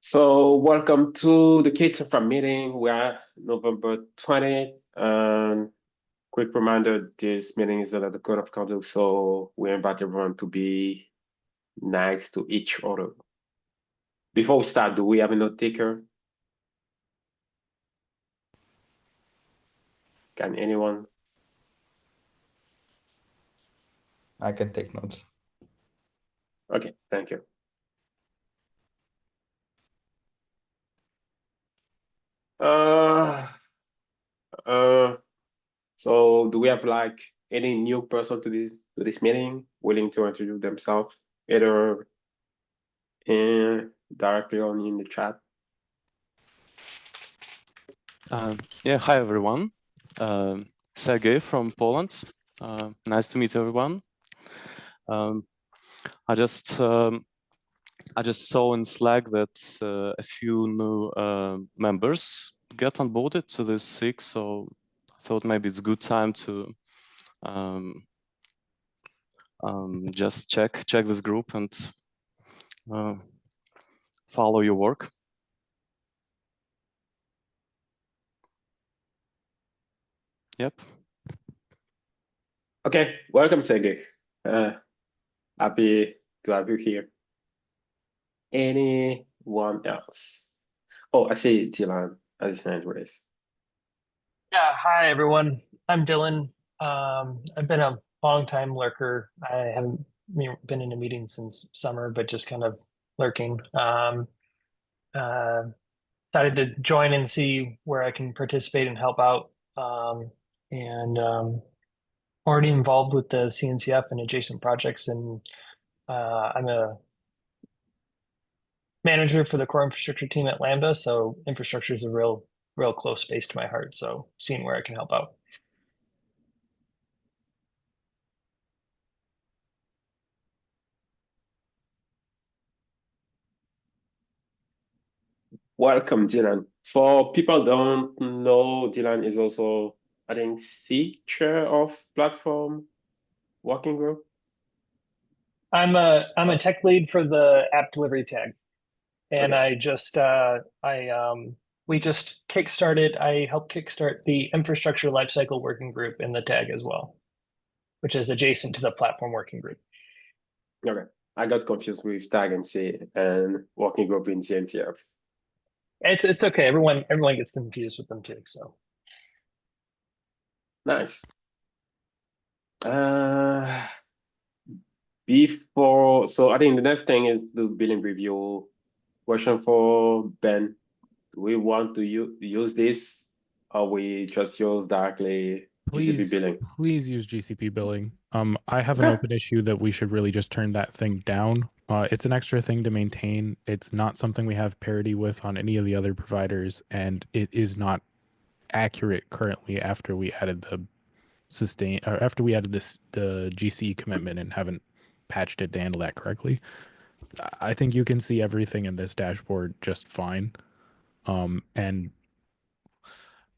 So welcome to the K8s-Infra meeting. We are November 20th. And quick reminder, this meeting is under the code of conduct, so we invite everyone to be nice to each other. Before we start, do we have a note taker? Can anyone? I can take notes. Okay, thank you. So do we have like any new person to this meeting willing to introduce themselves, either directly or in the chat? Yeah, hi everyone. Sergey from Poland. Nice to meet everyone. I just saw in Slack that a few new members get onboarded to this SIG, so I thought maybe it's a good time to just check this group and follow your work. Yep. Okay, welcome, Sergey. Happy to have you here. Anyone else? Oh, I see Dylan as his hand raised. Yeah, hi everyone. I'm Dylan. I've been a long-time lurker. I haven't been in a meeting since summer, but just kind of lurking. Decided to join and see where I can participate and help out. Already involved with the CNCF and adjacent projects, and I'm a manager for the core infrastructure team at Lambda. So infrastructure is a real close space to my heart. So seeing where I can help out. Welcome, Dylan. For people don't know, Dylan is also, I think, SIG chair of platform working group. I'm a tech lead for the app delivery tag, and Okay. I just we just kickstarted. I helped kickstart the infrastructure lifecycle working group in the tag as well, which is adjacent to the platform working group. Okay, I got confused with tag and C and working group in CNCF. It's okay. Everyone gets confused with them too. So nice. Before, so I think the next thing is the billing review. Question for Ben. Do we want to use this, or we just use directly GCP billing? Please use GCP billing. I have an open issue that we should really just turn that thing down. It's an extra thing to maintain. It's not something we have parity with on any of the other providers, and it is not accurate currently after we added the the GCE commitment and haven't patched it to handle that correctly. I think you can see everything in this dashboard just fine. And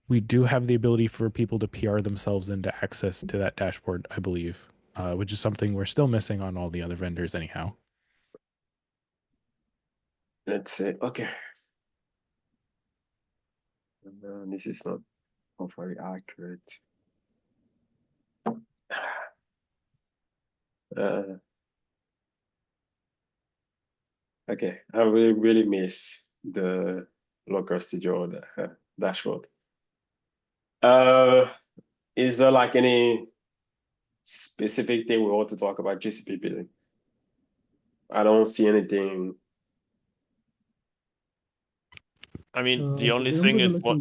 we do have the ability for people to PR themselves into access to that dashboard, I believe, which is something we're still missing on all the other vendors anyhow. Let's see. Okay. This is not very accurate. Okay, I will really miss the local studio dashboard. Is there like any specific thing we want to talk about GCP billing? I don't see anything. I mean, the only thing is what.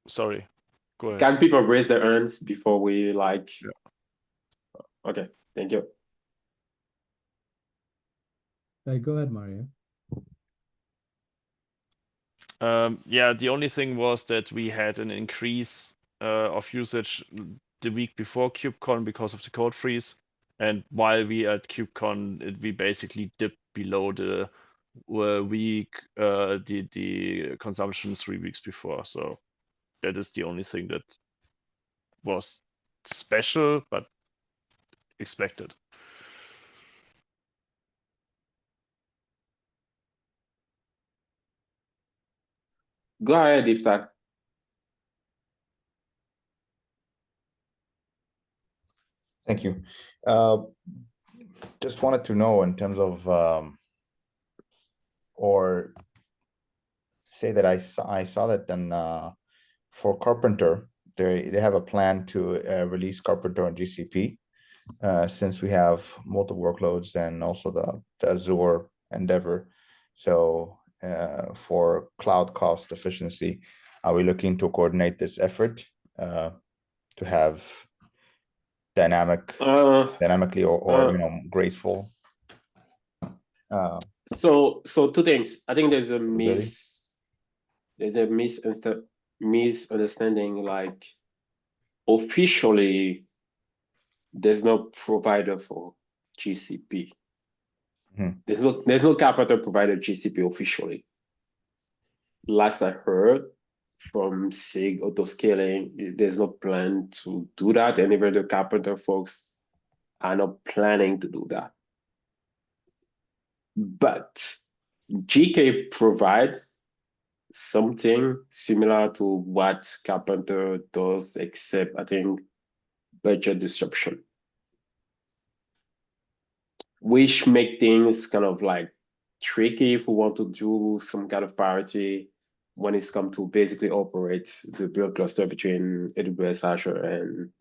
Sorry, go ahead. Can people raise their hands before we like? Yeah. Okay, thank you. Go ahead, Mario. Yeah, the only thing was that we had an increase of usage the week before KubeCon because of the code freeze, and while we at KubeCon, we basically dipped below the week, the consumption 3 weeks before. So that is the only thing that was special but expected. Go ahead, if that. Thank you. Just wanted to know in terms of, or say that I saw that then for Carpenter, they have a plan to release Carpenter on GCP, since we have multiple workloads and also the Azure endeavor. So for cloud cost efficiency, are we looking to coordinate this effort to have dynamically or graceful? So two things. I think there's a Really? misunderstanding. Like officially, there's no provider for GCP. There's no Carpenter provider GCP officially. Last I heard from SIG Autoscaling, there's no plan to do that, and even the Carpenter folks are not planning to do that. But GK provide something similar to what Carpenter does, except I think budget disruption, which make things kind of like tricky if we want to do some kind of parity when it's come to basically operate the build cluster between AWS, Azure, and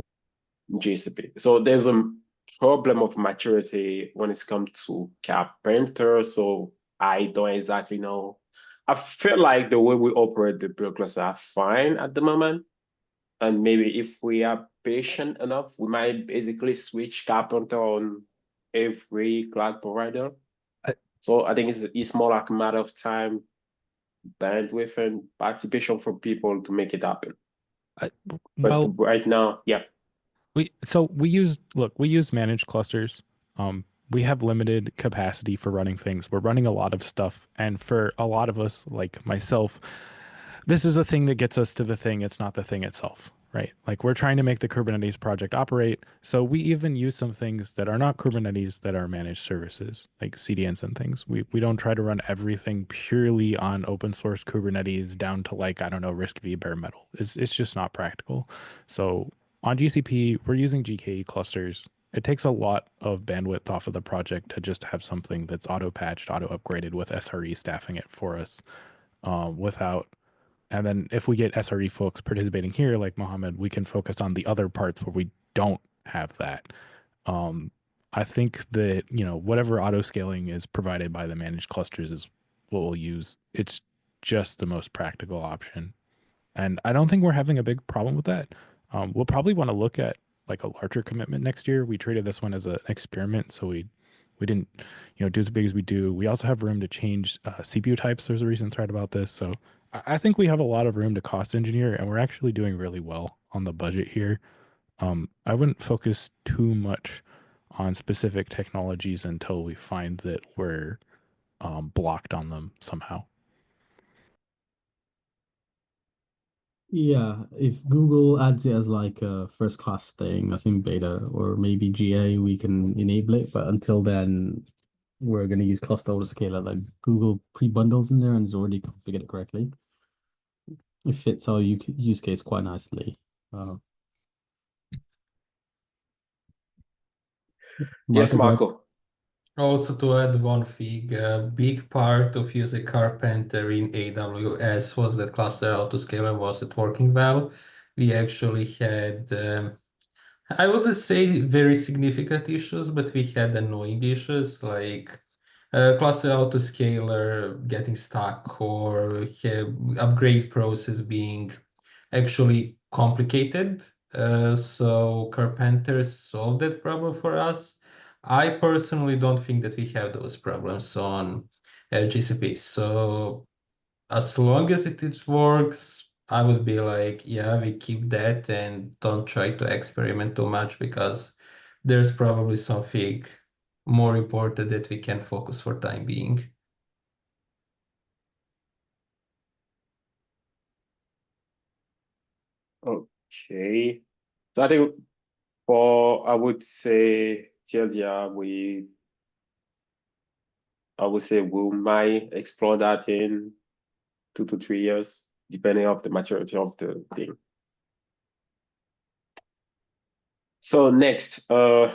GCP. So there's a problem of maturity when it's come to Carpenter. So I don't exactly know. I feel like the way we operate the build cluster are fine at the moment. And maybe if we are patient enough, we might basically switch Carpenter on every cloud provider. So I think it's more like a matter of time, bandwidth, and participation from people to make it happen. But right now, yeah. We use managed clusters. We have limited capacity for running things. We're running a lot of stuff, and for a lot of us, like myself, this is a thing that gets us to the thing. It's not the thing itself, right? Like we're trying to make the Kubernetes project operate. So we even use some things that are not Kubernetes that are managed services, like CDNs and things. We don't try to run everything purely on open source Kubernetes down to like, I don't know, RISC-V bare metal. It's just not practical. So on GCP, we're using GK8 clusters. It takes a lot of bandwidth off of the project to just have something that's auto-patched, auto-upgraded with SRE staffing it for us and then if we get SRE folks participating here, like Mohammed, we can focus on the other parts where we don't have that. I think that, whatever auto scaling is provided by the managed clusters is what we'll use. It's just the most practical option. And I don't think we're having a big problem with that. We'll probably want to look at like a larger commitment next year. We treated this one as an experiment, so we didn't, do as big as we do. We also have room to change CPU types. There's a recent thread about this. So I think we have a lot of room to cost engineer, and we're actually doing really well on the budget here. I wouldn't focus too much on specific technologies until we find that we're blocked on them somehow. Yeah, if Google adds it as like a first class thing, I think beta or maybe GA, we can enable it. But until then, we're going to use cluster autoscaler that Google pre-bundles in there and is already configured correctly. It fits our use case quite nicely. Yes, Marco. Also, to add one thing, a big part of using Carpenter in AWS was that cluster autoscaler wasn't working well. We actually had, I wouldn't say very significant issues, but we had annoying issues like cluster autoscaler getting stuck or upgrade process being actually complicated. So Carpenter solved that problem for us. I personally don't think that we have those problems on GCP. So as long as it works, I would be like, yeah, we keep that and don't try to experiment too much because there's probably something more important that we can focus for time being. Okay. So I think I would say TLDR, I would say we might explore that in 2 to 3 years. depending on the maturity of the thing. So next, oh,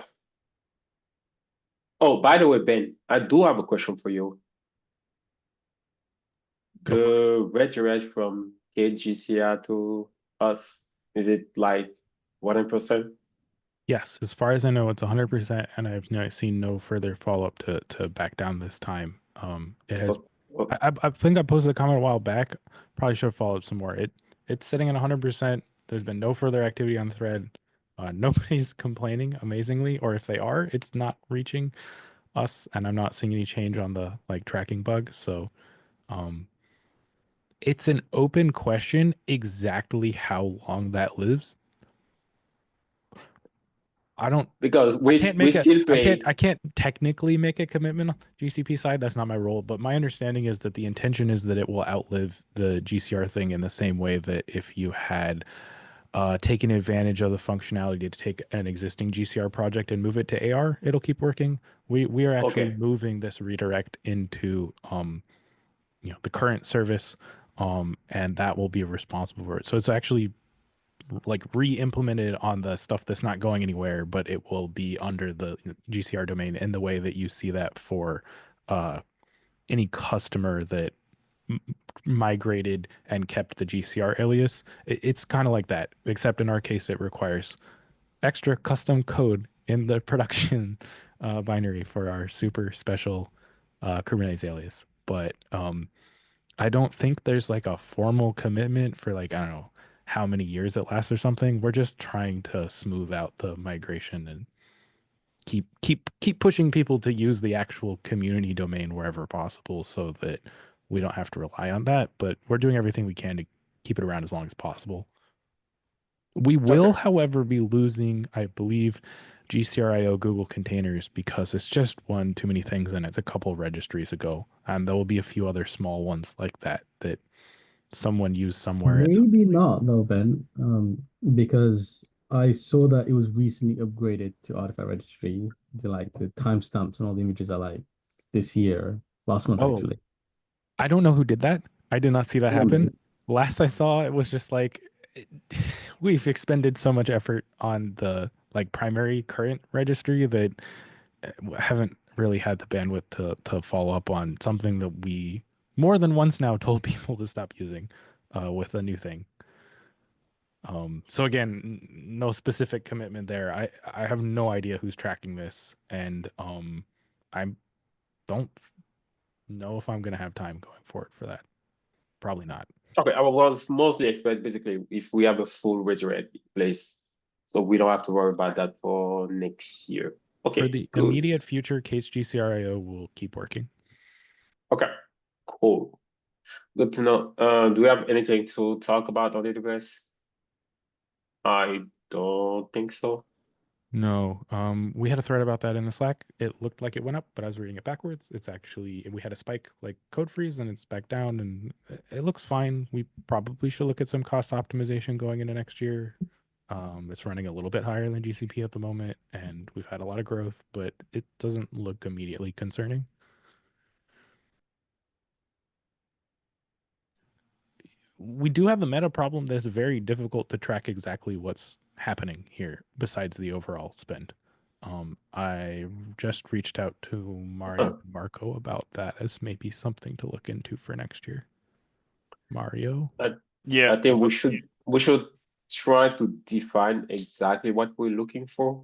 by the way, Ben, I do have a question for you. The redirect from KGCR to us, is it like 100%? Yes, as far as I know, it's 100%, and I've seen no further follow-up to back down this time. It has. I think I posted a comment a while back. Probably should have followed up some more. It's sitting at 100%. There's been no further activity on the thread. Nobody's complaining, amazingly, or if they are, it's not reaching us, and I'm not seeing any change on the tracking bug. So, it's an open question exactly how long that lives. I don't, because I can't make still pay. I can't technically make a commitment on GCP side. That's not my role. But my understanding is that the intention is that it will outlive the GCR thing in the same way that if you had taken advantage of the functionality to take an existing GCR project and move it to AR, it'll keep working. We are actually moving this redirect into the current service, and that will be responsible for it. So it's actually like re-implemented on the stuff that's not going anywhere, but it will be under the GCR domain in the way that you see that for any customer that migrated and kept the GCR alias. It's kind of like that, except in our case, it requires extra custom code in the production binary for our super special Kubernetes alias. But I don't think there's like a formal commitment for like, I don't know how many years it lasts or something. We're just trying to smooth out the migration and keep pushing people to use the actual community domain wherever possible so that we don't have to rely on that. But we're doing everything we can to keep it around as long as possible. We will, however, be losing, I believe, GCRIO Google containers because it's just one too many things and it's a couple registries ago. And there will be a few other small ones like that someone used somewhere. Maybe not though, Ben, because I saw that it was recently upgraded to Artifact Registry. To like the timestamps and all the images are like this year, last month actually. I don't know who did that. I did not see that happen. Last I saw, it was just like we've expended so much effort on the like primary current registry that haven't really had the bandwidth to follow up on something that we more than once now told people to stop using with a new thing. So again, no specific commitment there. I have no idea who's tracking this, and I don't know if I'm gonna have time going forward for that. Probably not. Okay, I was mostly expect basically if we have a full redirect in place, so we don't have to worry about that for next year. Okay, for the immediate future, K8s GCRIO will keep working. Okay, cool. Good to know. Do we have anything to talk about on AWS? I don't think so. No, we had a thread about that in the Slack. It looked like it went up, but I was reading it backwards. It's actually, we had a spike like code freeze and it's back down and it looks fine. We probably should look at some cost optimization going into next year. It's running a little bit higher than GCP at the moment and we've had a lot of growth, but it doesn't look immediately concerning. We do have a meta problem that's very difficult to track exactly what's happening here besides the overall spend. I just reached out to Mario and Marco about that as maybe something to look into for next year. Mario? Yeah, I think we should try to define exactly what we're looking for.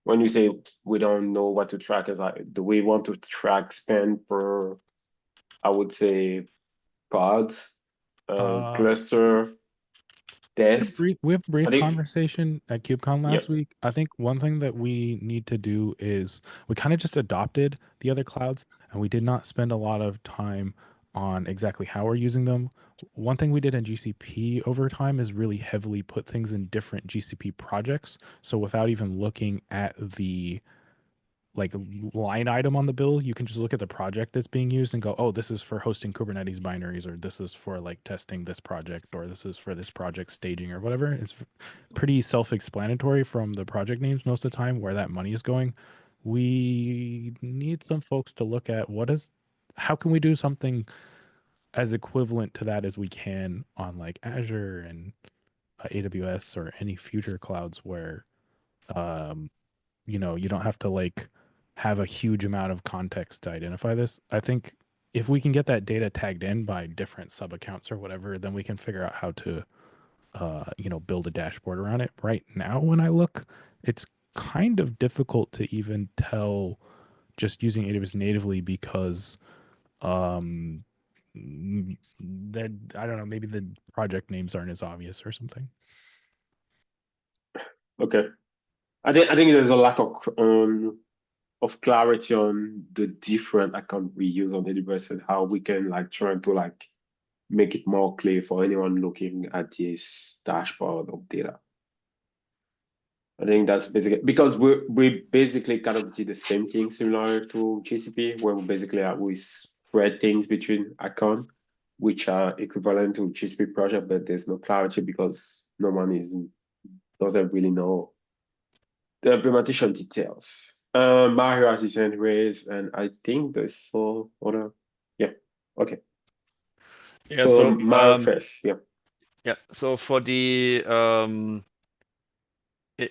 When you say we don't know what to track, is like, do we want to track spend per, I would say, pod, cluster, test? We have a brief conversation at KubeCon last week. I think one thing that we need to do is we kind of just adopted the other clouds and we did not spend a lot of time on exactly how we're using them. One thing we did in GCP over time is really heavily put things in different GCP projects. So without even looking at the like line item on the bill, you can just look at the project that's being used and go, oh, this is for hosting Kubernetes binaries, or this is for like testing this project, or this is for this project staging or whatever. It's pretty self-explanatory from the project names most of the time where that money is going. We need some folks to look at how can we do something as equivalent to that as we can on like Azure and AWS or any future clouds where, you know, you don't have to like have a huge amount of context to identify this. I think if we can get that data tagged in by different sub accounts or whatever, then we can figure out how to, you know, build a dashboard around it. Right now, when I look, it's kind of difficult to even tell just using AWS natively because that, I don't know, maybe the project names aren't as obvious or something. Okay. I think there's a lack of clarity on the different account we use on AWS and how we can like try to like make it more clear for anyone looking at this dashboard of data. I think that's basically because we basically kind of did the same thing similar to GCP, where we basically we spread things between accounts which are equivalent to GCP project, but there's no clarity because no one doesn't really know the implementation details. Mario has his hand raised, and I think there's so other. Yeah. Okay. Yeah, So Mario first. Yeah. Yeah, so for the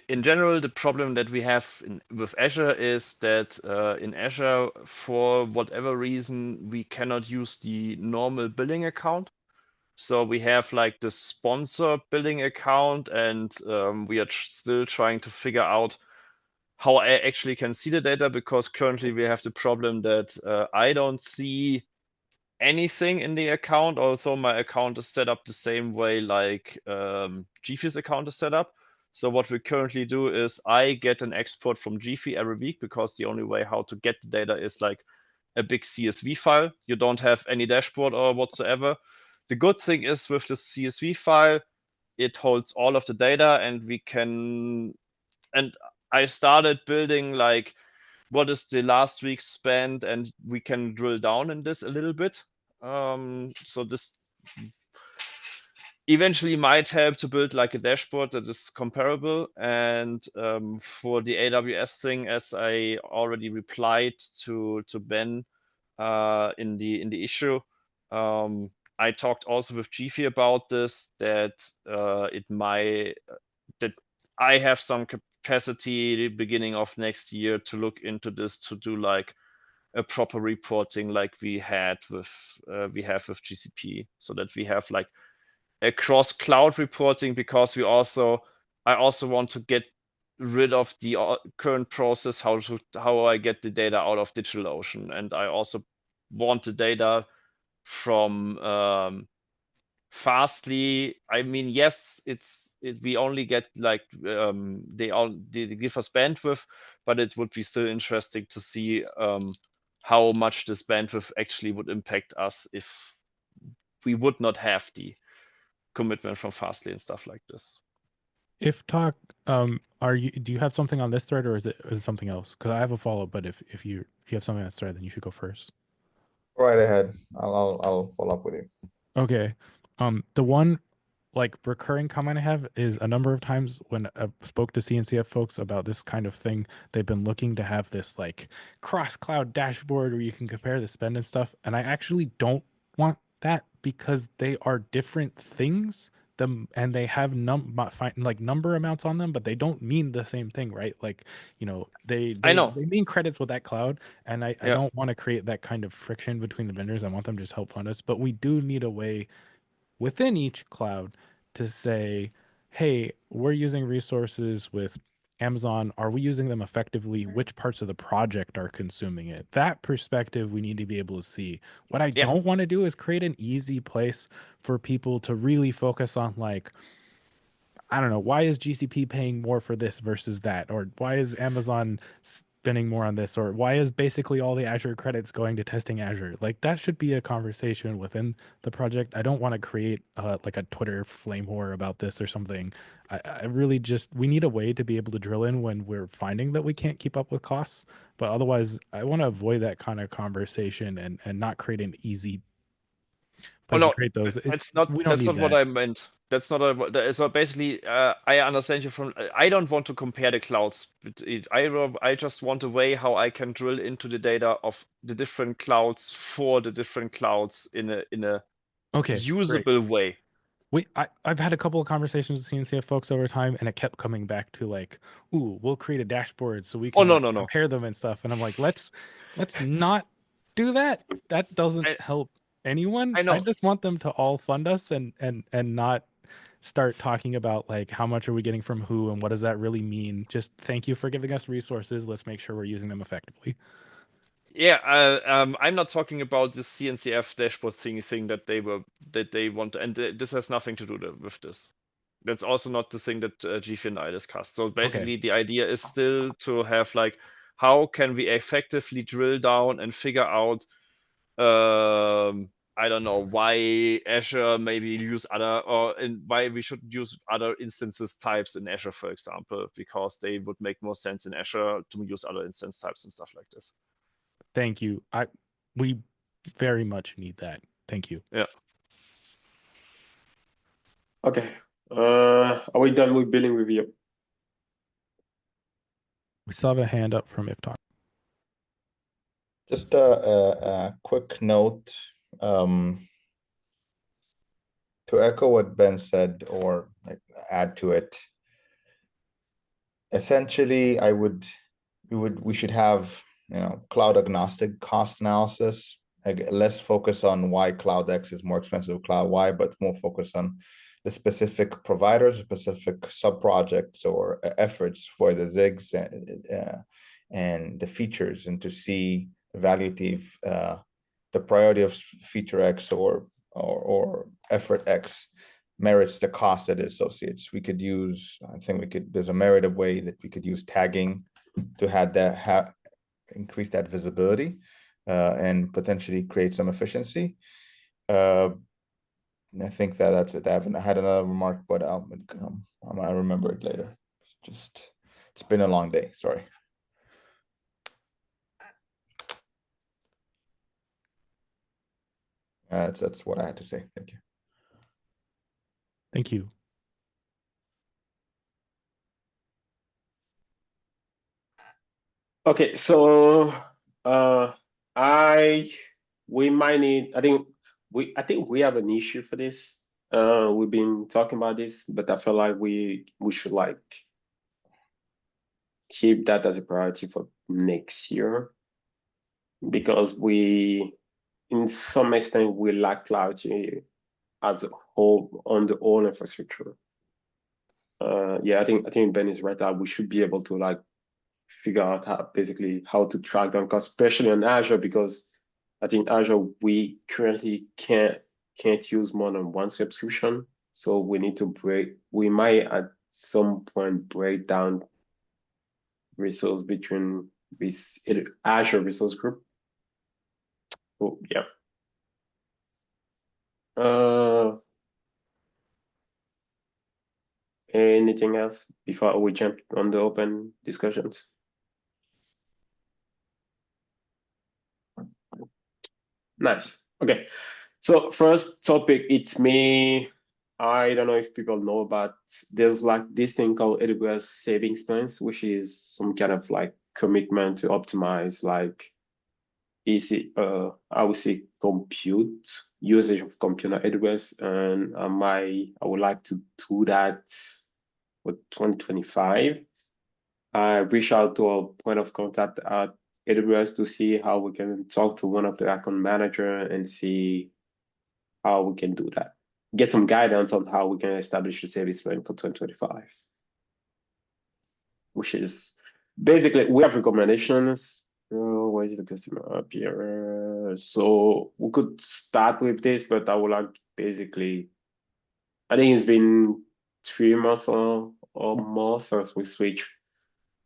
in general, the problem that we have with Azure is that in Azure, for whatever reason, we cannot use the normal billing account. So we have like the sponsor billing account, and we are still trying to figure out how I actually can see the data, because currently we have the problem that I don't see anything in the account, although my account is set up the same way like Gphy's account is set up. So what we currently do is I get an export from Gphy every week, because the only way how to get the data is like a big CSV file. You don't have any dashboard or whatsoever. The good thing is with the CSV file, it holds all of the data, and we can, and I started building like what is the last week's spend, and we can drill down in this a little bit. So this eventually might help to build like a dashboard that is comparable. And for the AWS thing, as I already replied to Ben in the issue, I talked also with Gphy about this, that that I have some capacity the beginning of next year to look into this, to do like a proper reporting like we have with GCP, so that we have like a cross cloud reporting, because I also want to get rid of the current process how I get the data out of DigitalOcean, and I also want the data from Fastly. I mean, yes, we only get like they give us bandwidth, but it would be still interesting to see how much this bandwidth actually would impact us if we would not have the commitment from Fastly and stuff like this. If talk, do you have something on this thread, or is it something else? Because I have a follow-up, but if you have something on this thread, then you should go first. Right ahead. I'll follow up with you. Okay. The one like recurring comment I have is a number of times when I spoke to CNCF folks about this kind of thing, they've been looking to have this like cross cloud dashboard where you can compare the spend and stuff. And I actually don't want that, because they are different things. And they have number amounts on them, but they don't mean the same thing, right? Like, you know, they mean credits with that cloud, and I don't want to create that kind of friction between the vendors. I want them to just help fund us, but we do need a way within each cloud to say, hey, we're using resources with Amazon. Are we using them effectively? Which parts of the project are consuming it? That perspective we need to be able to see. What I don't want to do is create an easy place for people to really focus on, like, I don't know, why is GCP paying more for this versus that? Or why is Amazon spending more on this? Or why is basically all the Azure credits going to testing Azure? Like, that should be a conversation within the project. I don't want to create like a Twitter flame war about this or something. I really just, we need a way to be able to drill in when we're finding that we can't keep up with costs. But otherwise, I want to avoid that kind of conversation and not create an easy place no, to create those. that's not. We don't That's need not what that. I meant. That's not so basically. I understand you from. I don't want to compare the clouds. I just want a way how I can drill into the data of the different clouds for the different clouds in a Okay, great. usable way. I've had a couple of conversations with CNCF folks over time, and it kept coming back to like, ooh, we'll create a dashboard so we can no, like, no. compare them and stuff. And I'm like, let's not do that. That doesn't help anyone. I know. I just want them to all fund us and not start talking about like how much are we getting from who and what does that really mean. Just thank you for giving us resources. Let's make sure we're using them effectively. Yeah, I'm not talking about the CNCF dashboard thing that they want, and this has nothing to do with this. That's also not the thing that Gifi and I discussed. So basically, the idea is still to have like, how can we effectively drill down and figure out, I don't know, why Azure maybe use other, and why we should use other instances types in Azure, for example, because they would make more sense in Azure to use other instance types and stuff like this. Thank you. We very much need that. Thank you. Yeah. Okay. Are we done with billing review? We still have a hand up from Iftar. Just a quick note, to echo what Ben said or like add to it. Essentially, we should have, cloud agnostic cost analysis. Less focus on why Cloud X is more expensive than Cloud Y, but more focus on the specific providers, specific sub-projects or efforts for the ZIGs and the features, and to see evaluative the priority of feature X or effort X merits the cost that it associates. We could use, I think there's a merited way that we could use tagging to increase that visibility and potentially create some efficiency. I think that's it. I had another remark, but I'll remember it later. It's been a long day. Sorry. That's what I had to say. Thank you. Thank you. Okay, so we might need, I think we have an issue for this. We've been talking about this, but I feel like we should like keep that as a priority for next year, because in some extent we lack clarity as a whole on the whole infrastructure. Yeah, I think Ben is right that we should be able to like figure out how to track down costs, especially on Azure, because I think Azure we currently can't use more than one subscription. So we need to we might at some point break down resource between this Azure resource group. Oh yeah. Anything else before we jump on the open discussions? Nice. Okay. So first topic, it's me. I don't know if people know about, there's like this thing called AWS savings plans, which is some kind of like commitment to optimize like I would say compute usage of compute on AWS, and I would like to do that for 2025. I reached out to a point of contact at AWS to see how we can talk to one of the account manager and see how we can do that. Get some guidance on how we can establish the service plan for 2025. Which is basically, we have recommendations. Where is the customer up here? So we could start with this, but I would like basically, I think it's been 3 months or more since we switched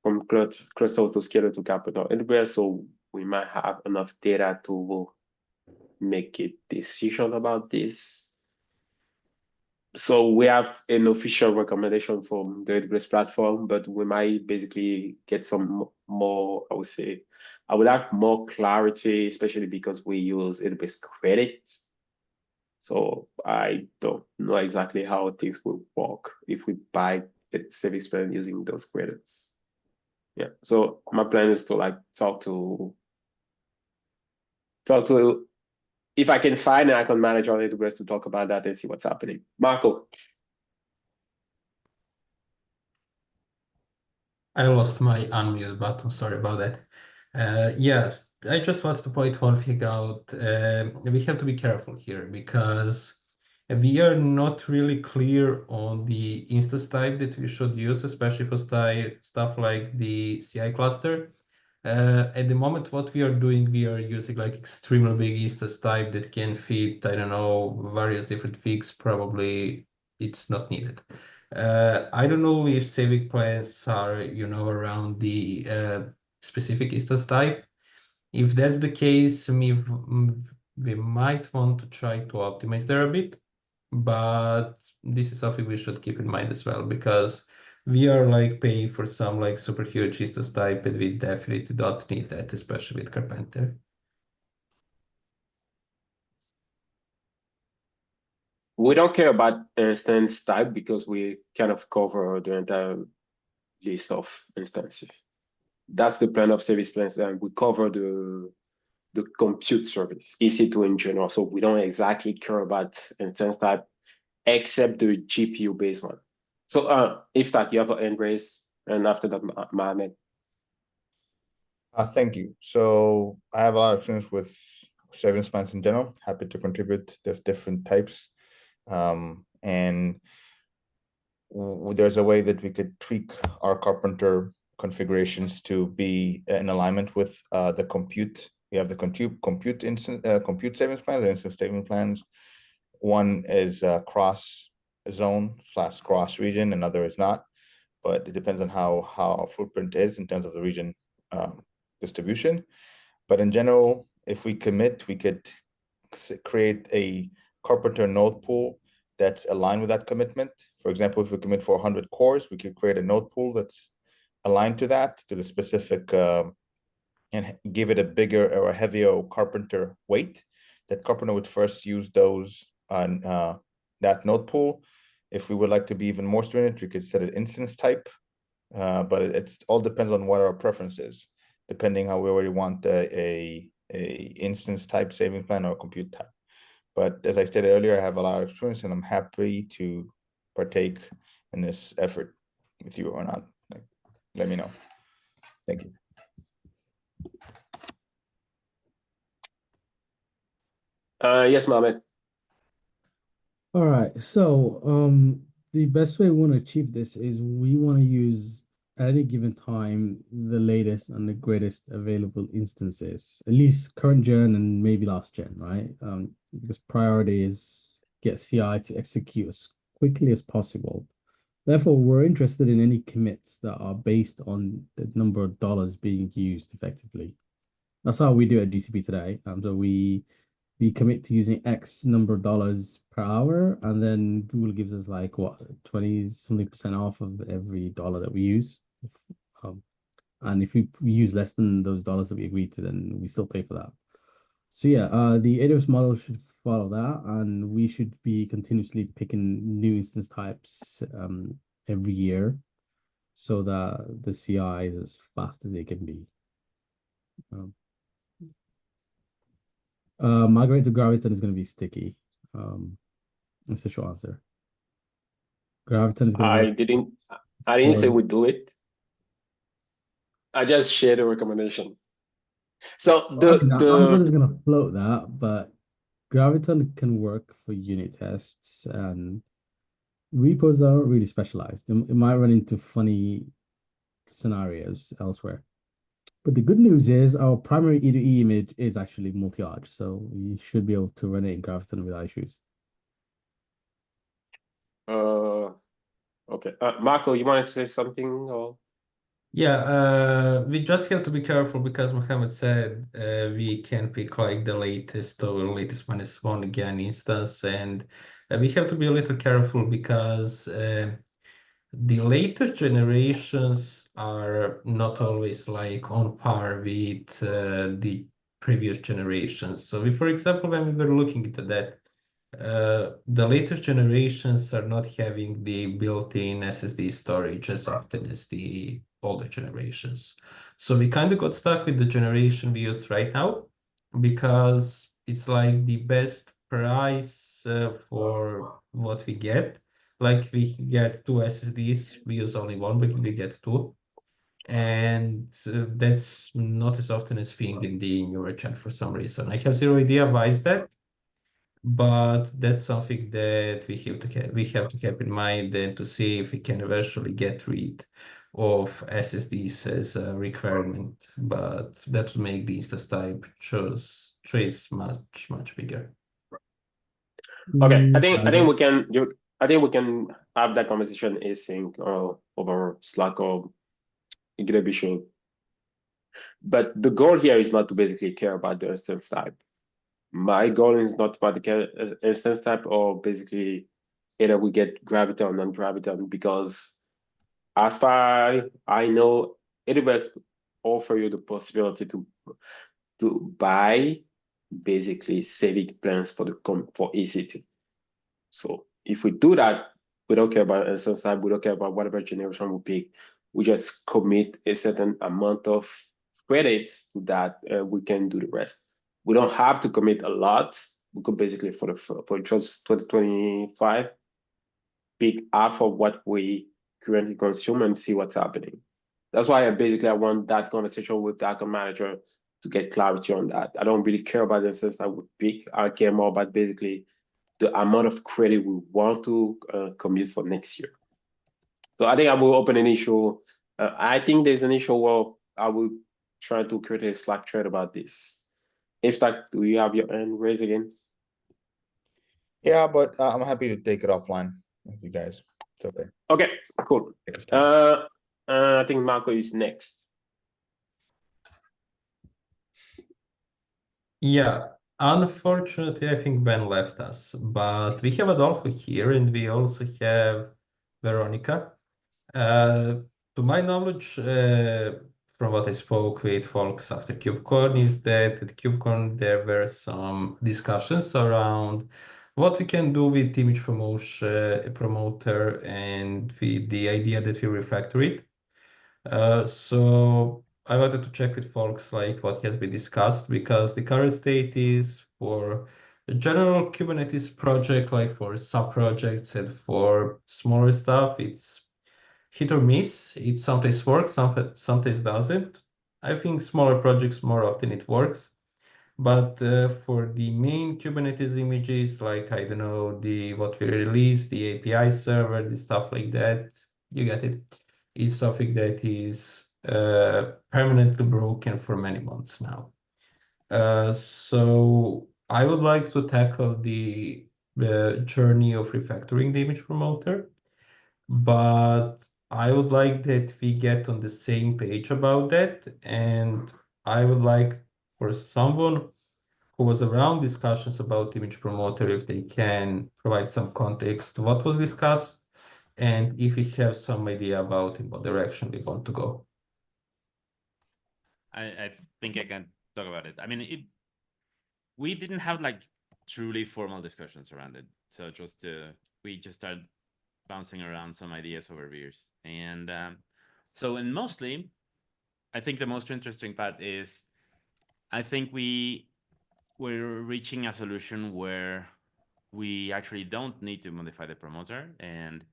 from cluster to scalar to capital AWS, so we might have enough data to make a decision about this. So we have an official recommendation from the AWS platform, but we might basically get some more, I would say, I would like more clarity, especially because we use AWS credit. So I don't know exactly how things will work if we buy a service plan using those credits. Yeah. So my plan is to like talk to if I can find an account manager on AWS to talk about that and see what's happening. Marco. I lost my unmute button. Sorry about that. Yes, I just wanted to point one thing out. We have to be careful here because we are not really clear on the instance type that we should use, especially for stuff like the CI cluster. At the moment, what we are doing, we are using like extremely big instance type that can fit, I don't know, various different figs. Probably it's not needed. I don't know if saving plans are, around the specific instance type. If that's the case, we might want to try to optimize there a bit, but this is something we should keep in mind as well, because we are like paying for some like super huge instance type, and we definitely don't need that, especially with Carpenter. We don't care about instance type because we kind of cover the entire list of instances. That's the plan of service plans, and we cover the compute service, EC2 in general. So we don't exactly care about instance type except the GPU based one. So if that you have an end raise, and after that, Mohammed. Thank you. So I have a lot of experience with savings plans in general. Happy to contribute. There's different types. And there's a way that we could tweak our Carpenter configurations to be in alignment with the compute. We have the compute savings plans, the instance savings plans. One is cross zone / cross region, another is not. But it depends on how our footprint is in terms of the region distribution. But in general, if we commit, we could create a Carpenter node pool that's aligned with that commitment. For example, if we commit for 100 cores, we could create a node pool that's aligned to that, to the specific, and give it a bigger or a heavier Carpenter weight. That Carpenter would first use those on that node pool. If we would like to be even more stringent, we could set an instance type, but it all depends on what our preference is, depending how we already want a instance type saving plan or compute type. But as I stated earlier, I have a lot of experience, and I'm happy to partake in this effort with you or not. Like, let me know. Thank you. Yes, Mohammed. All right. So, the best way we want to achieve this is we want to use at any given time the latest and the greatest available instances, at least current gen and maybe last gen, right? Because priority is get CI to execute as quickly as possible. Therefore, we're interested in any commits that are based on the number of dollars being used effectively. That's how we do it at GCP today. So we commit to using X number of dollars per hour, and then Google gives us like what 20-something% off of every dollar that we use. And if we use less than those dollars that we agreed to, then we still pay for that. So yeah, the AWS model should follow that, and we should be continuously picking new instance types every year, so that the CI is as fast as it can be. Migrate to Graviton is going to be sticky. That's the short answer. Graviton is going to I didn't say we do it. I just shared a recommendation. So Amazon is going to float that, but Graviton can work for unit tests, and repos are really specialized. It might run into funny scenarios elsewhere. But the good news is our primary E2E image is actually multi-arch, so we should be able to run it in Graviton without issues. Okay. Marco, you wanted to say something? Or? Yeah, we just have to be careful because Mohammed said we can pick like the latest or latest -1 again instance, and we have to be a little careful because the later generations are not always like on par with the previous generations. So we, for example, when we were looking into that, The later generations are not having the built-in SSD storage as often as the older generations. So we kind of got stuck with the generation we use right now because it's like the best price for what we get. Like we get 2 SSDs, we use only one, but we get 2. And that's not as often as being in the newer chat for some reason. I have zero idea why is that, but that's something that we have to keep in mind and to see if we can eventually get rid of SSDs as a requirement. But that would make the instance type trace much bigger. Okay, I think we can have that conversation async or over Slack or GitHub. But the goal here is not to basically care about the instance type. My goal is not about the instance type or basically either we get Graviton or non-Graviton, because as far as I know, AWS offer you the possibility to buy basically saving plans for EC2. So if we do that, we don't care about instance type, we don't care about whatever generation we pick. We just commit a certain amount of credits to that, we can do the rest. We don't have to commit a lot. We could basically for just 2025 pick half of what we currently consume and see what's happening. That's why I want that conversation with the account manager to get clarity on that. I don't really care about the instance I would pick. I care more about basically the amount of credit we want to commit for next year. So I think I will open an issue. I think there's an issue where I will try to create a Slack thread about this. If that, do you have your hand raised again? Yeah, but I'm happy to take it offline with you guys. It's okay. Okay, cool. I think Marco is next. Yeah, unfortunately, I think Ben left us, but we have Adolfo here and we also have Veronica. To my knowledge, from what I spoke with folks after KubeCon, is that at KubeCon there were some discussions around what we can do with image promoter and with the idea that we refactor it. So I wanted to check with folks like what has been discussed, because the current state is for a general Kubernetes project, like for sub-projects and for smaller stuff, it's hit or miss. It sometimes works, sometimes doesn't. I think smaller projects, more often it works. But for the main Kubernetes images, like, I don't know, what we released, the API server, the stuff like that, you get it, is something that is permanently broken for many months now. So I would like to tackle the journey of refactoring the image promoter, but I would like that we get on the same page about that, and I would like for someone who was around discussions about image promoter, if they can provide some context, what was discussed, and if we have some idea about in what direction we want to go. I think I can talk about it. I mean, we didn't have like truly formal discussions around it. So we just started bouncing around some ideas over beers. And and mostly, I think the most interesting part is, I think we're reaching a solution where we actually don't need to modify the promoter. And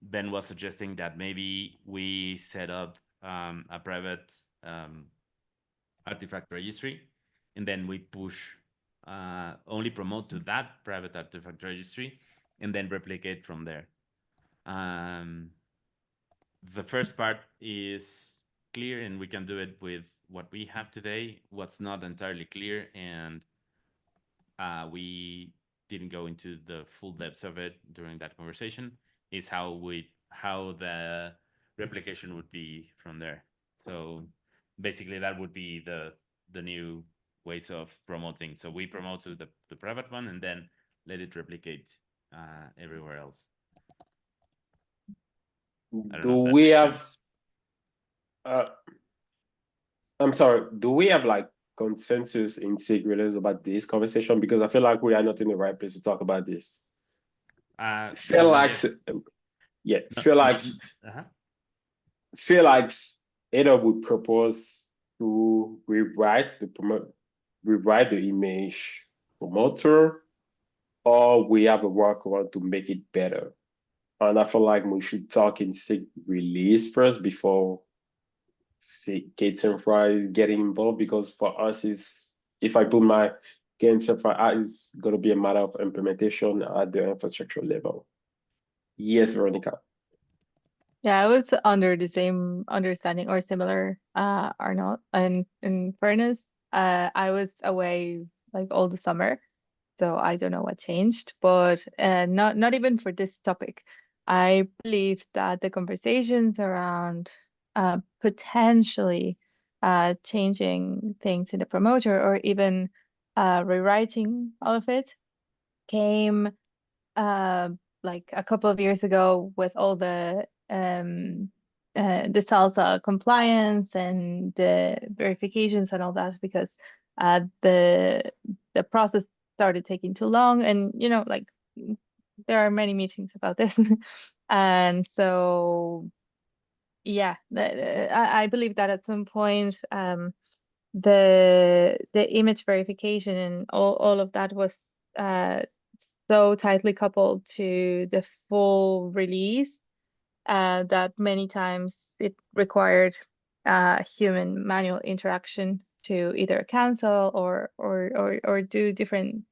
Ben was suggesting that maybe we set up a private artifact registry, and then we push only promote to that private artifact registry, and then replicate from there. The first part is clear, and we can do it with what we have today. What's not entirely clear, and we didn't go into the full depths of it during that conversation, is how the replication would be from there. So basically that would be the new ways of promoting. So we promote to the private one and then let it replicate everywhere else. Do we have I'm sorry, do we have like consensus in SIG release about this conversation? Because I feel like we are not in the right place to talk about this. Feel like, yeah, feel like, feel like Ada would propose to rewrite the image promoter, or we have a workaround to make it better. And I feel like we should talk in SIG release first before SIG K8s-Infra is getting involved, because for us is, if I put my K8s-Infra, it's gonna be a matter of implementation at the infrastructure level. Yes, Veronica. Yeah, I was under the same understanding or similar, Arnold. And in fairness, I was away like all the summer, so I don't know what changed, but not even for this topic. I believe that the conversations around potentially changing things in the promoter or even rewriting all of it came like a couple of years ago with all the SALSA compliance and the verifications and all that, because the process started taking too long, and like there are many meetings about this. And so yeah, I believe that at some point the image verification and all of that was so tightly coupled to the full release that many times it required human manual interaction to either cancel or do different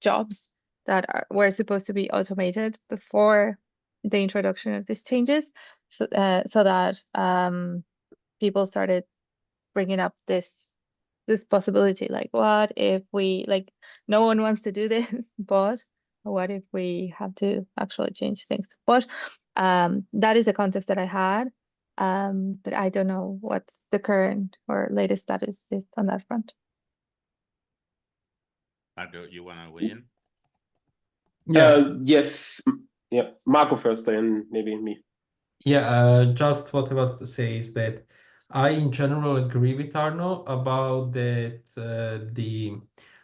jobs that were supposed to be automated before the introduction of these changes, so that people started bringing up this possibility, like, what if we, like, no one wants to do this, but what if we have to actually change things? But that is a context that I had, but I don't know what the current or latest status is on that front. Marco, you want to weigh in? Yeah. Yes. Yeah, Marco first, and maybe me. Yeah, just what I wanted to say is that I, in general, agree with Arno about that the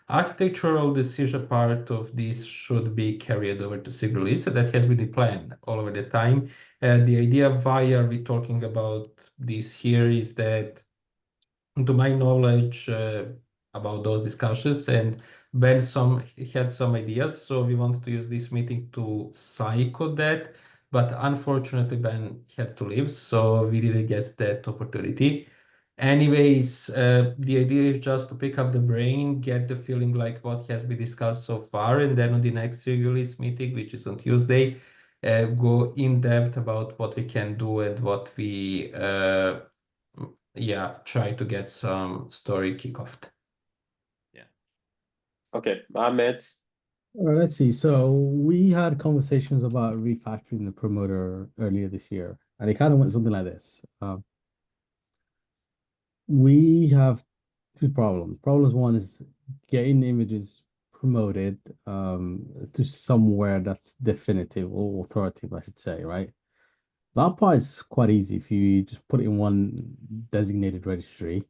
architectural decision part of this should be carried over to SIG release. So that has been the plan all over the time. The idea why are we talking about this here is that, to my knowledge, about those discussions, and Ben had some ideas, so we wanted to use this meeting to cycle that, but unfortunately Ben had to leave, so we didn't get that opportunity. Anyways, the idea is just to pick up the brain, get the feeling like what has been discussed so far, and then on the next release meeting, which is on Tuesday, go in depth about what we can do and what we try to get some story kickoffed. Okay, Ahmed. All right, let's see. So we had conversations about refactoring the promoter earlier this year, and it kind of went something like this. We have two problems. Problems one is getting images promoted to somewhere that's definitive or authoritative, I should say, right? That part is quite easy if you just put it in one designated registry.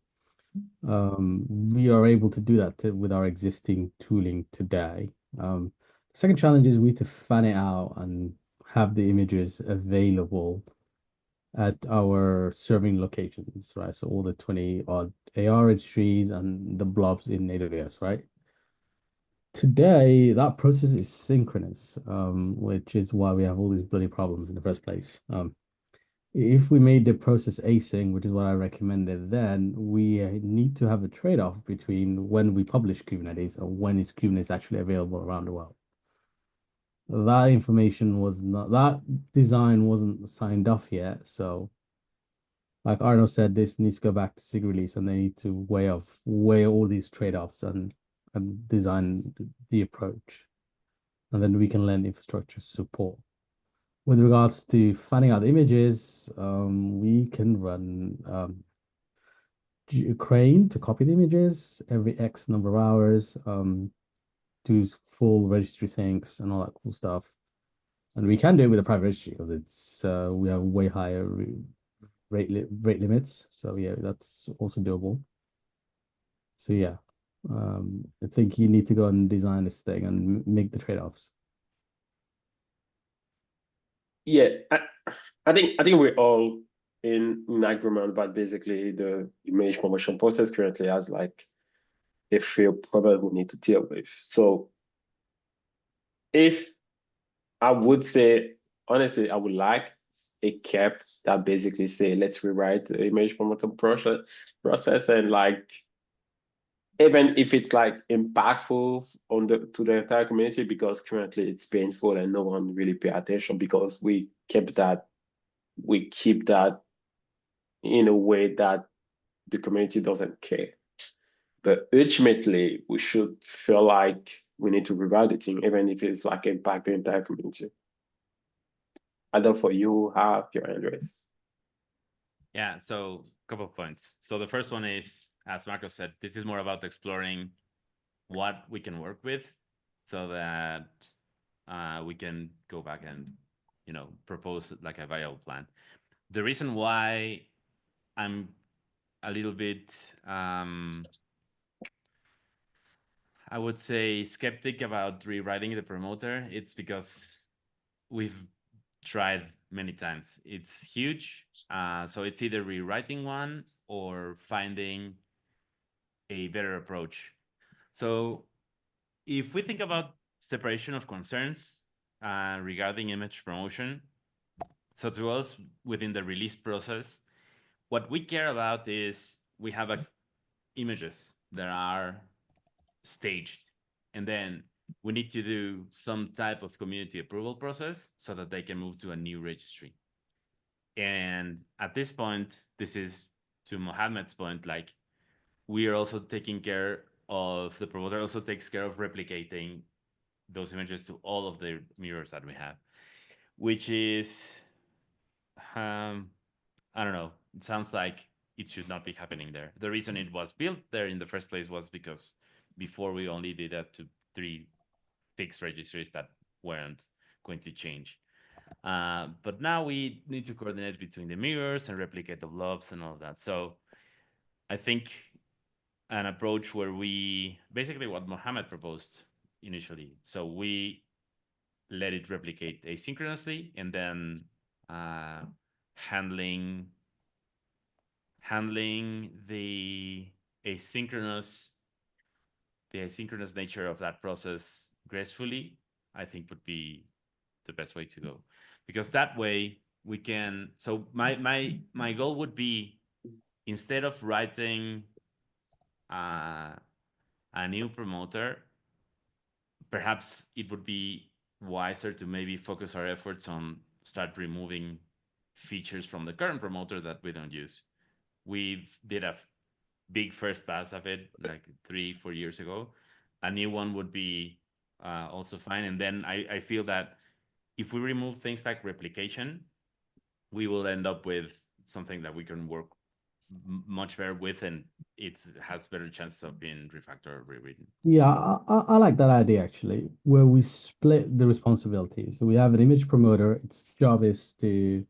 We are able to do that with our existing tooling today. The second challenge is we need to fan it out and have the images available at our serving locations, right? So all the 20 odd AR registries and the blobs in AWS, right? Today, that process is synchronous, which is why we have all these bloody problems in the first place. If we made the process async, which is what I recommended, then we need to have a trade-off between when we publish Kubernetes and when is Kubernetes actually available around the world. That information was not, that design wasn't signed off yet. So like Arno said, this needs to go back to SIG release, and they need to weigh all these trade-offs and design the approach. And then we can lend infrastructure support. With regards to fanning out the images, we can run Crane to copy the images every X number of hours, do full registry syncs and all that cool stuff. And we can do it with a private registry because it's we have way higher rate limits. So yeah, that's also doable. So yeah, I think you need to go and design this thing and make the trade-offs. Yeah, I think we're all in agreement about basically the image promotion process currently has like a few problems we need to deal with. So if I would say, honestly, I would like a cap that basically say, let's rewrite the image promoter process and like, even if it's like impactful on to the entire community, because currently it's painful and no one really pay attention because we keep that in a way that the community doesn't care. But ultimately, we should feel like we need to rewrite the thing, even if it's like impact the entire community. Either for you, have your Andres. Yeah, so a couple of points. So the first one is, as Marco said, this is more about exploring what we can work with so that we can go back and, propose like a viable plan. The reason why I'm a little bit, I would say, skeptic about rewriting the promoter, it's because we've tried many times. It's huge. So it's either rewriting one or finding a better approach. So if we think about separation of concerns regarding image promotion, so to us within the release process, what we care about is we have images that are staged, and then we need to do some type of community approval process so that they can move to a new registry. And at this point, this is to Mohammed's point, like we are also taking care of, the promoter also takes care of replicating those images to all of the mirrors that we have, which is, I don't know, it sounds like it should not be happening there. The reason it was built there in the first place was because before we only did that to 3 fixed registries that weren't going to change. But now we need to coordinate between the mirrors and replicate the blobs and all of that. So I think an approach where we, basically what Mohammed proposed initially. So we let it replicate asynchronously, and then handling the asynchronous nature of that process gracefully, I think would be the best way to go, because that way we can. So my goal would be, instead of writing a new promoter, perhaps it would be wiser to maybe focus our efforts on start removing features from the current promoter that we don't use. We did a big first pass of it like 3-4 years ago. A new one would be also fine. And then I feel that if we remove things like replication, we will end up with something that we can work much better with, and it has better chances of being refactored or rewritten. Yeah, I like that idea actually, where we split the responsibilities. So we have an image promoter. Its job is to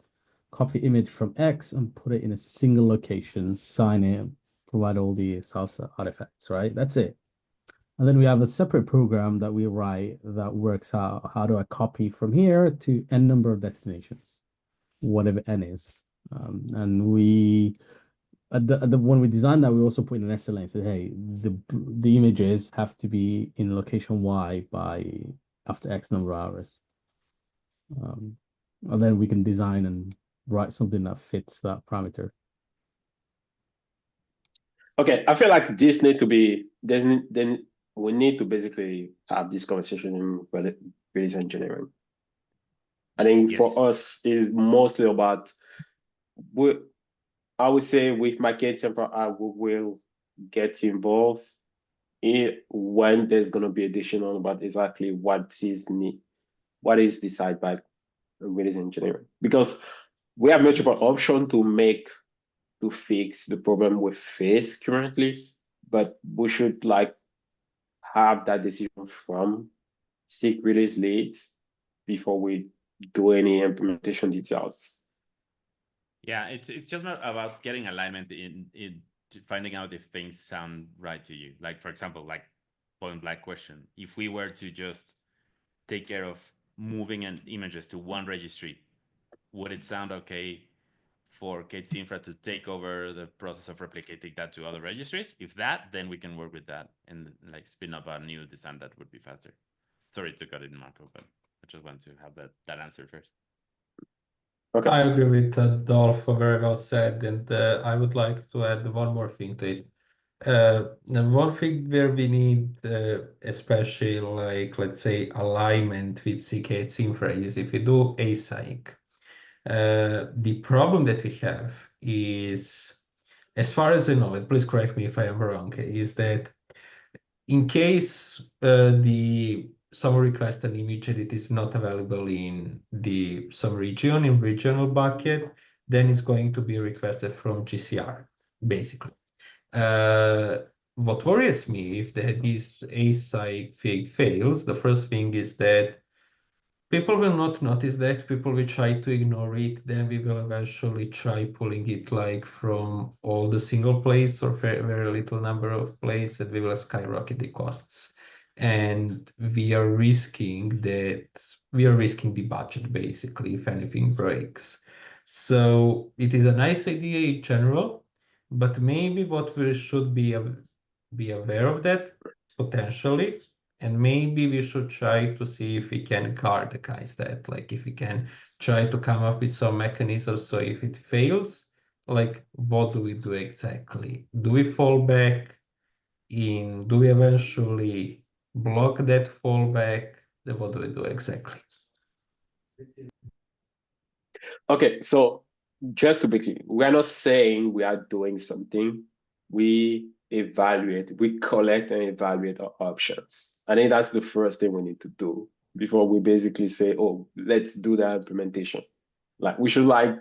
copy image from X and put it in a single location, sign it, provide all the salsa artifacts, right? That's it. And then we have a separate program that we write that works out how do I copy from here to n number of destinations, whatever n is. And we when we designed that, we also put in an SLA and said, hey, the images have to be in location Y by after X number of hours. And then we can design and write something that fits that parameter. Okay, I feel like this need to be, then we need to basically have this conversation in release engineering. I think Yes. for us is mostly about, I would say with my K8s-Infra, I will get involved when there's going to be additional about exactly what is decided by release engineering, because we have multiple options to fix the problem we face currently, but we should like have that decision from SIG release leads before we do any implementation details. Yeah, it's just not about getting alignment in finding out if things sound right to you. Like, for example, like point blank question: if we were to just take care of moving images to one registry, would it sound okay for K8s-Infra to take over the process of replicating that to other registries? If that, then we can work with that and like spin up a new design that would be faster. Sorry to cut it in, Marco, but I just want to have that answer first. Okay. I agree with Adolfo, very well said, and I would like to add one more thing to it. One thing where we need, especially like, let's say, alignment with SIG K8s-Infra is if we do SIG. The problem that we have is, as far as I know, and please correct me if I am wrong, is that in case some request an image that is not available in some region, in regional bucket, then it's going to be requested from GCR, basically. What worries me if this ASIG fig fails, the first thing is that people will not notice that, people will try to ignore it, then we will eventually try pulling it like from all the single place or very, very little number of places, and we will skyrocket the costs. And we are risking the budget, basically, if anything breaks. So it is a nice idea in general, but maybe what we should be aware of that potentially, and maybe we should try to see if we can guard against that, like if we can try to come up with some mechanisms. So if it fails, like what do we do exactly? Do we fall back in? Do we eventually block that fallback? Then what do we do exactly? Okay, so just to be clear, we are not saying we are doing something. We evaluate, we collect and evaluate our options. I think that's the first thing we need to do before we basically say, oh, let's do the implementation. Like we should like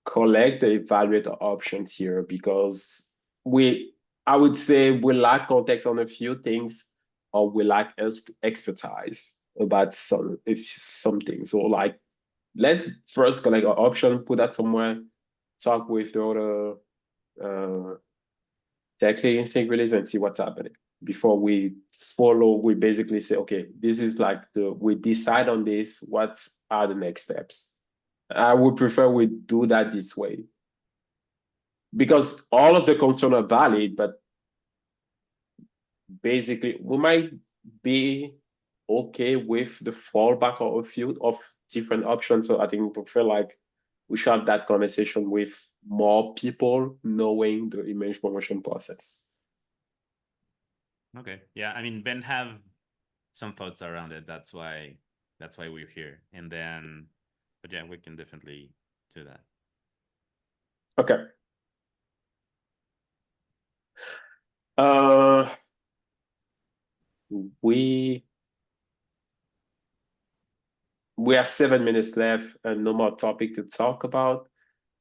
collect and evaluate our options here, because I would say we lack context on a few things, or we lack expertise about some things. So like, let's first collect our option, put that somewhere, talk with the other tech lead in SIG release and see what's happening before we follow. We basically say, okay, this is like we decide on this, what are the next steps? I would prefer we do that this way, because all of the concerns are valid, but basically we might be okay with the fallback of a few of different options. So I think we prefer like we should have that conversation with more people knowing the image promotion process. Okay. Yeah. I mean, Ben have some thoughts around it. That's why we're here. And then, but yeah, we can definitely do that. Okay. We have 7 minutes left and no more topic to talk about.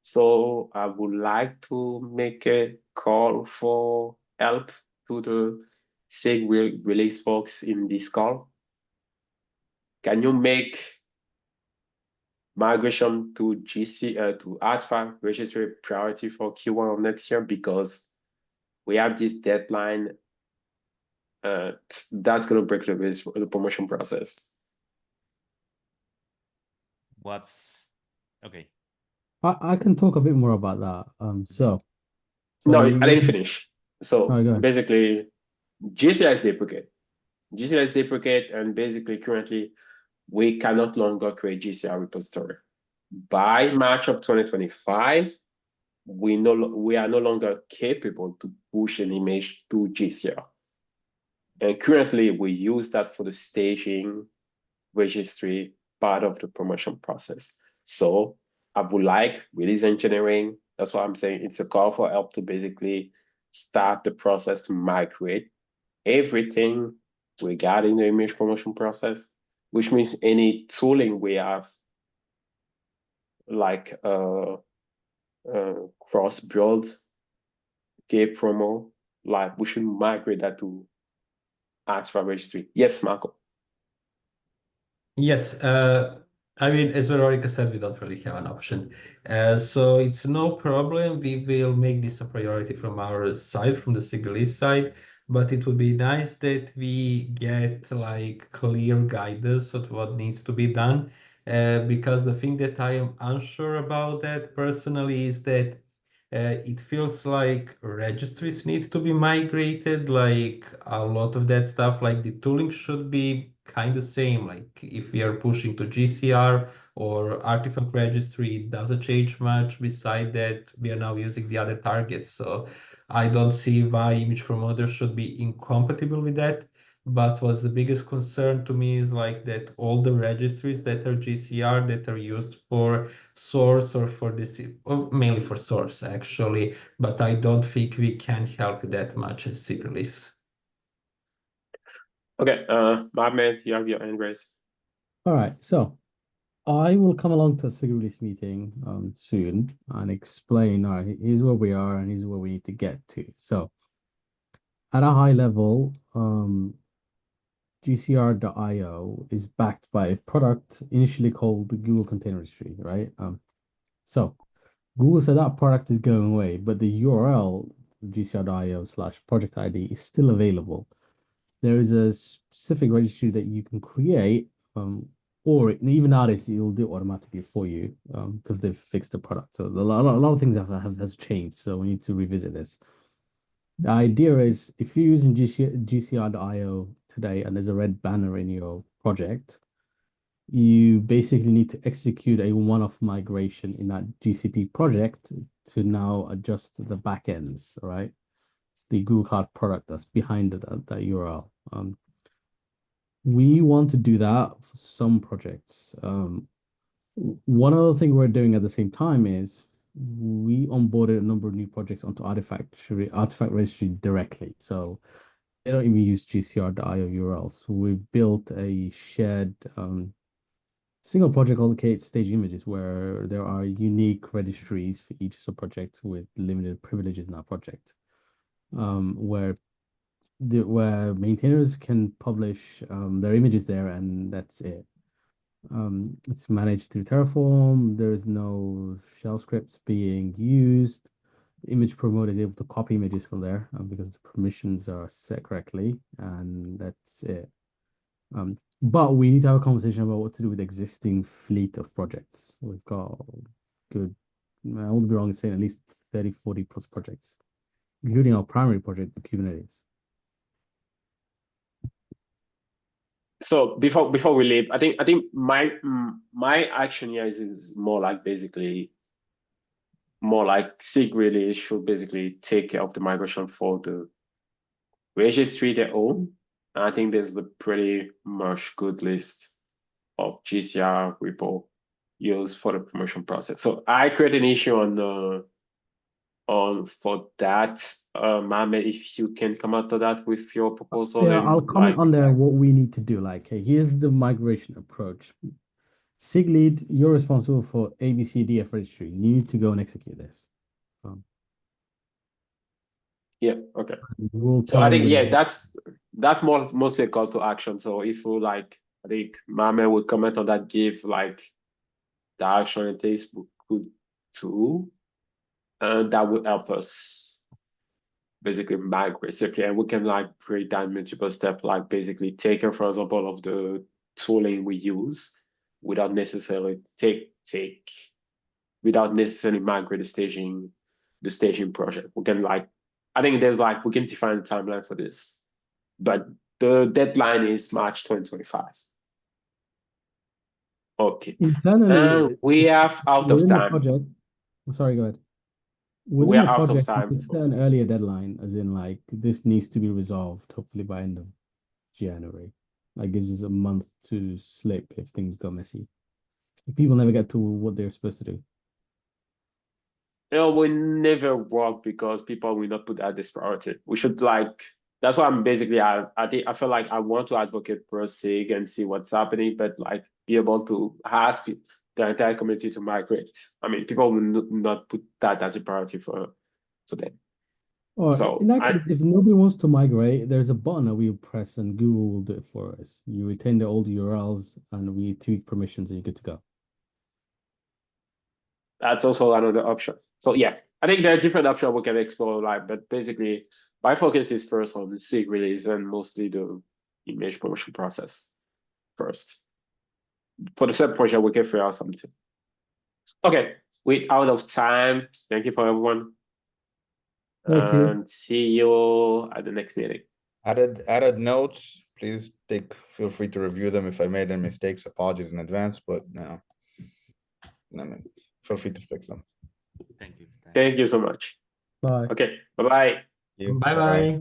So I would like to make a call for help to the SIG release folks in this call. Can you make migration to to Alpha registry priority for Q1 of next year? Because we have this deadline that's going to break the promotion process. Okay? I can talk a bit more about that. So no, you I didn't finish. So basically, GCI is deprecate. GCI is deprecate, and basically currently we can no longer create GCI repository. By March of 2025, we are no longer capable to push an image to GCR. And currently we use that for the staging registry part of the promotion process. So I would like release engineering. That's why I'm saying it's a call for help to basically start the process to migrate everything regarding the image promotion process, which means any tooling we have, like cross-build K-promo, like we should migrate that to Alpha registry. Yes, Marco. Yes, I mean, as Veronica said, we don't really have an option. So it's no problem. We will make this a priority from our side, from the SIG release side. But it would be nice that we get like clear guidance of what needs to be done. Because the thing that I am unsure about that personally is that it feels like registries need to be migrated. Like a lot of that stuff, like the tooling should be kind of same. Like if we are pushing to GCR or artifact registry, it doesn't change much. Beside that, we are now using the other targets. So I don't see why image promoter should be incompatible with that. But what's the biggest concern to me is like that all the registries that are GCR that are used for source or for this, or mainly for source actually, but I don't think we can help that much as SIG release. Okay, Mohammed, you have your hand raised. All right, so I will come along to a SIG release meeting soon and explain, all right, here's where we are and here's where we need to get to. So at a high level, GCR.io is backed by a product initially called the Google Container Registry, right? So Google said that product is going away, but the URL GCR.io/project ID is still available. There is a specific registry that you can create, or even nowadays it'll do it automatically for you, because they've fixed the product. So a lot of things has changed. So we need to revisit this. The idea is if you're using GCR.io today and there's a red banner in your project, you basically need to execute a one-off migration in that GCP project to now adjust the backends, right? The Google Cloud product that's behind that URL. We want to do that for some projects. One other thing we're doing at the same time is we onboarded a number of new projects onto Artifact Registry directly. So they don't even use GCR.io URLs. We've built a shared single project called K8s Staging Images, where there are unique registries for each subproject with limited privileges in that project, where maintainers can publish their images there, and that's it. It's managed through Terraform. There is no shell scripts being used. The image promoter is able to copy images from there because the permissions are set correctly, and that's it. But we need to have a conversation about what to do with the existing fleet of projects. We've got good, I won't be wrong in saying at least 30, 40 plus projects, including our primary project, the Kubernetes. So before we leave, I think my action here is more like basically more like SIG really should basically take care of the migration for the registry they own. And I think there's a pretty much good list of GCR repo used for the promotion process. So I create an issue on for that. Mohammed, if you can come out to that with your proposal. Yeah, and I'll comment like, on there what we need to do. Like, hey, here's the migration approach. SIG lead, you're responsible for ABCDF registries. You need to go and execute this. yeah, okay. We'll So I think yeah, that's mostly a call to action. So if you like, I think Mohammed would comment on that, give like the action it takes could too, and that would help us basically migrate simply, and we can like break down multiple steps, like basically take care, for example, of the tooling we use without necessarily without necessarily migrate the staging project. We can like, I think there's like, we can define a timeline for this, but the deadline is March 2025. Okay. Internally, We have out of within the time. project. Sorry, go ahead. We Within are the out of project, time. we set an earlier deadline, as in like this needs to be resolved hopefully by end of January. That gives us a month to slip if things go messy. If people never get to what they're supposed to do. We never work because people will not put that as priority. We should like, that's why I'm basically, I think, I feel like I want to advocate for SIG and see what's happening, but like be able to ask the entire community to migrate. I mean, people will not put that as a priority for them. Or So in that case, if nobody wants to migrate, there's a button that we press and Google will do it for us. You retain the old URLs and we tweak permissions and you're good to go. that's also another option. So yeah, I think there are different options we can explore live, but basically my focus is first on the SIG release and mostly the image promotion process first. For the sub project, we can figure out something. Okay, we're out of time. Thank you for everyone. Thank you. And see you at the next meeting. Added notes, please feel free to review them. If I made any mistakes, apologies in advance, but no, feel free to fix them. Thank you. Thank you so much. Bye. Okay, bye-bye. You. Bye bye.